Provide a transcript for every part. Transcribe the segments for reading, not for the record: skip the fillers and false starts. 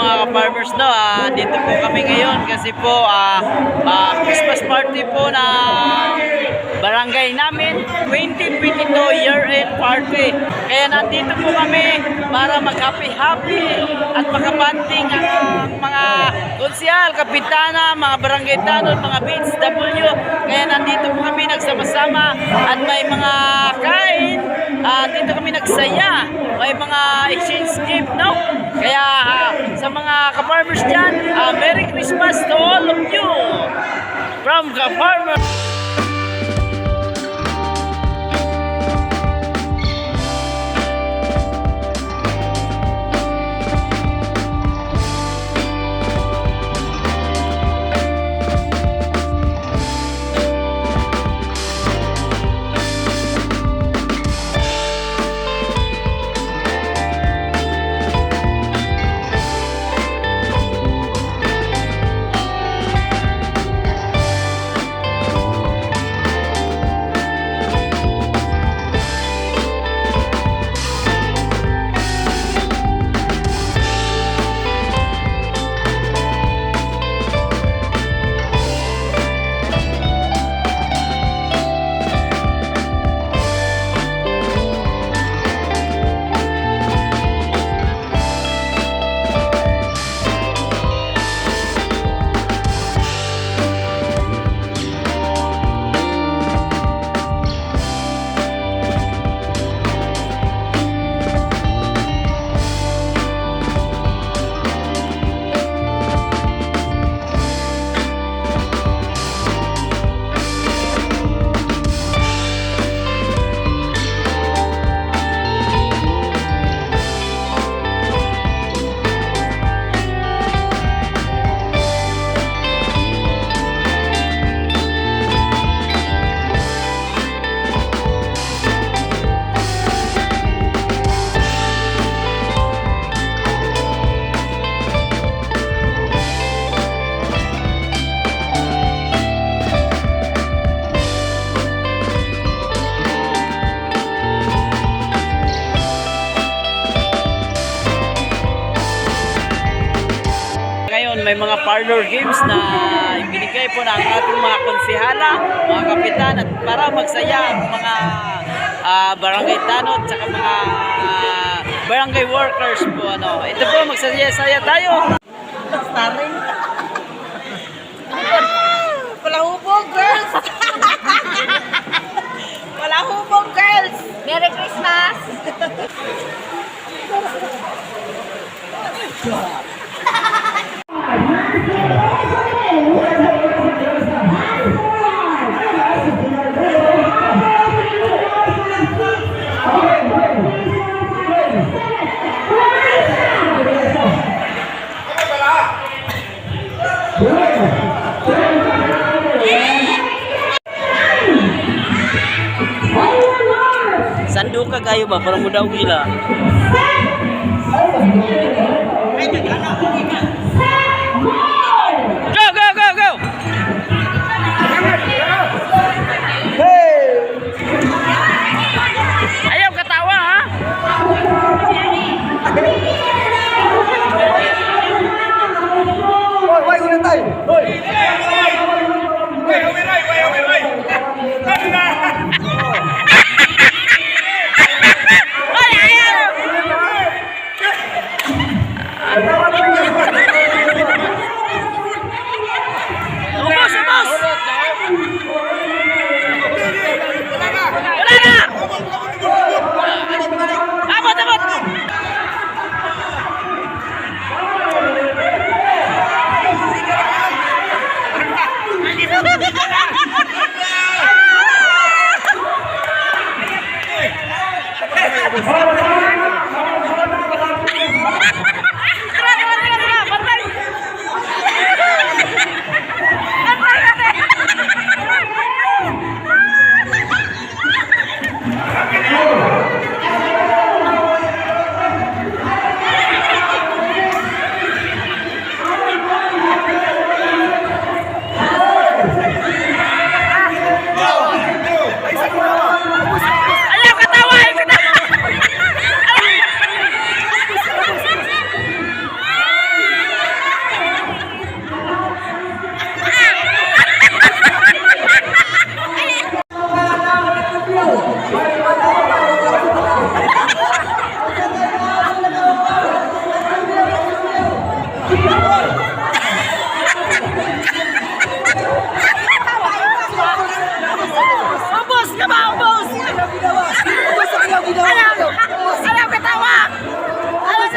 mga ka-farmers, no, dito po kami ngayon kasi po Christmas party po na barangay namin, 2022 year-end party. Kaya nandito po kami para mag-happy-happy at makabanding ang mga konsyal, kapitana, mga barangay tanod, mga BHW. Kaya nandito po kami nagsama-sama at may mga kain. Dito kami nagsaya, may mga exchange gift, no? Kaya sa mga ka-farmers dyan, Merry Christmas to all of you from ka-farmers. May mga parlor games na ibinigay po ng ating mga konsihala, mga kapitan, at para magsaya ang mga barangay tanod at mga barangay workers po. Ito po, magsaya-saya tayo. Starring. Wala hubog, girls! Wala hubog, girls! Merry Christmas! Sando ka kayo ba? Parang mudaw gila. Go, go, go, go! Ayaw katawa, ha? Hoy, ulit tayo! Hoy! Ay, ayaw! Ubus ka ba? Ubus! Ubus ang iyong ginawa! Ayaw katawa! Ubus!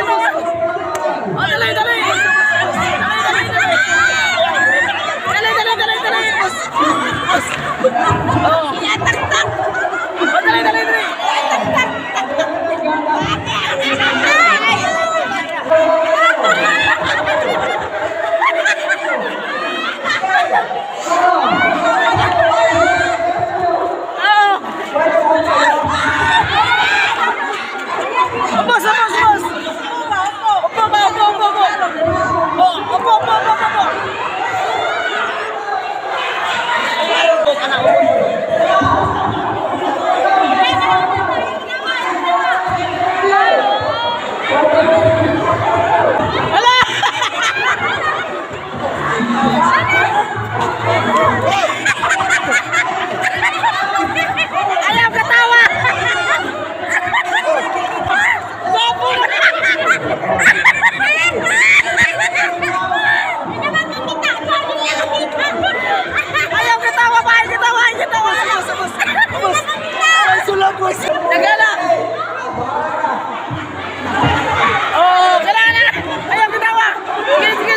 Oh, dali! Dali! Ubus! Ubus! Oh! Tak-tak! Oh, dali! Ubus! Ayaw katawa! Ayaw katawa! Bahay katawa! Ubus! Ay, sulag, boss! Nagala! Oh, kailangan na! Ayaw katawa!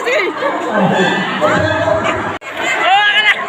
Sige! Oh, kailangan!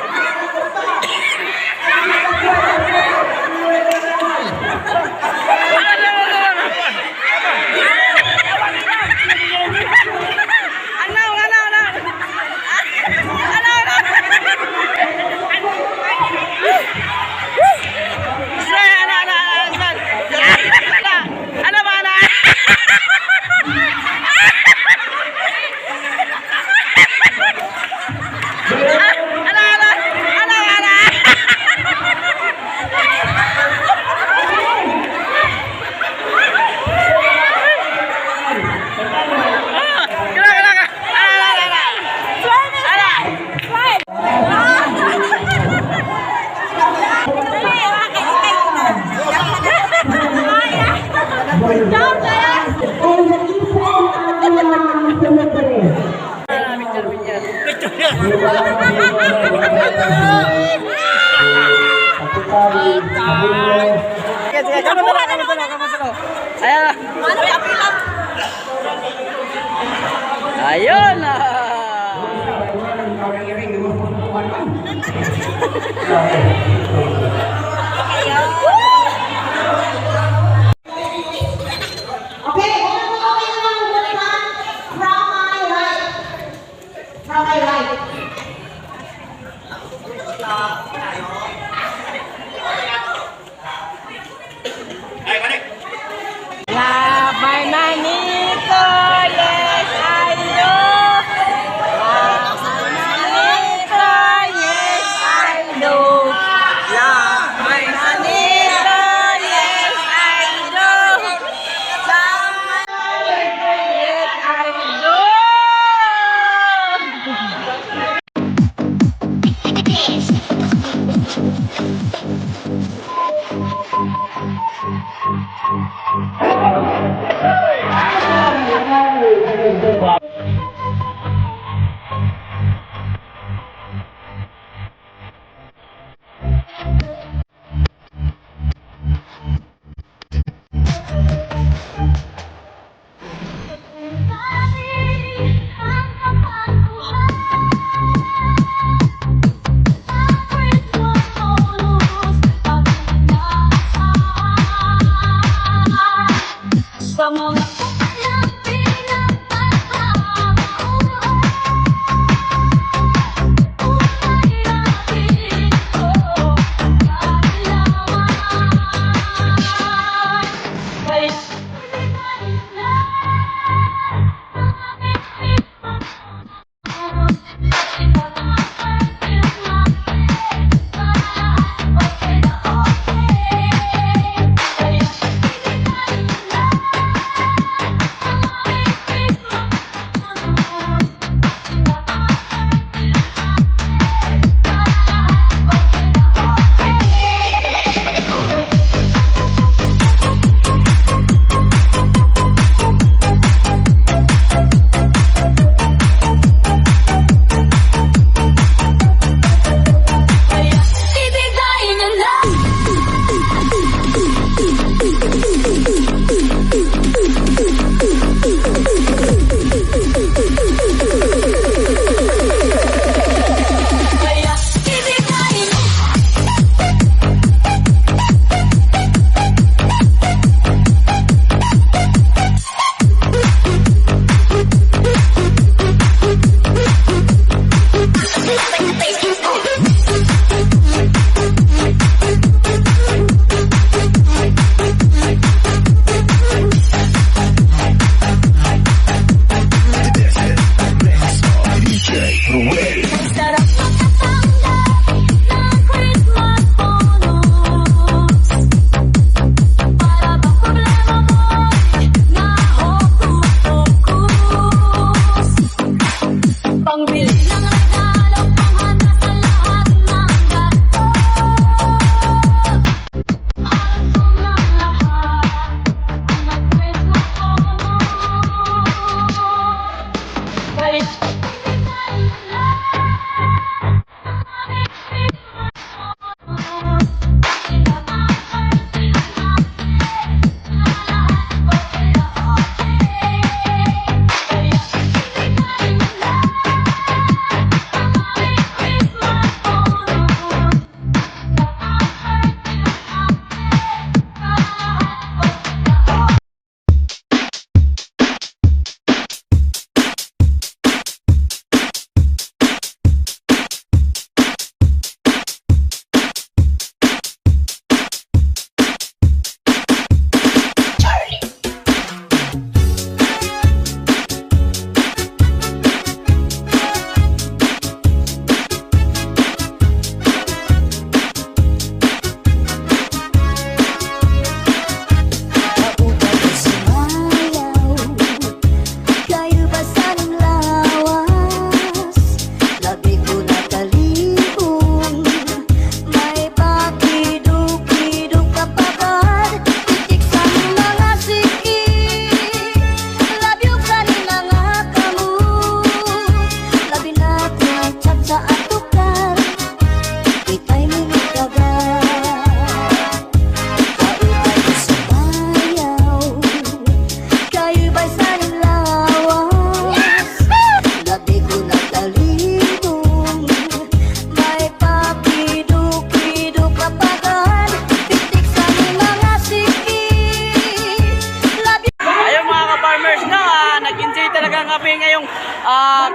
Ayun na. Okay, from my right. Love my manito, yes I do. Love my manito, yes I do. Love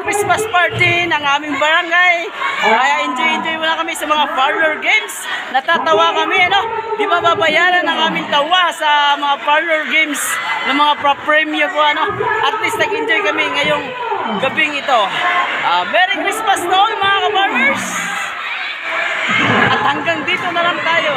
Christmas party ng aming barangay. Kaya enjoy muna kami sa mga parlor games. Natatawa kami, ano? Di ba babayaran ang aming tawa sa mga parlor games ng mga pro-premier po, ano? At least nag-enjoy kami ngayong gabing ito. Merry Christmas to all mga ka-farmers! At hanggang dito na lang tayo.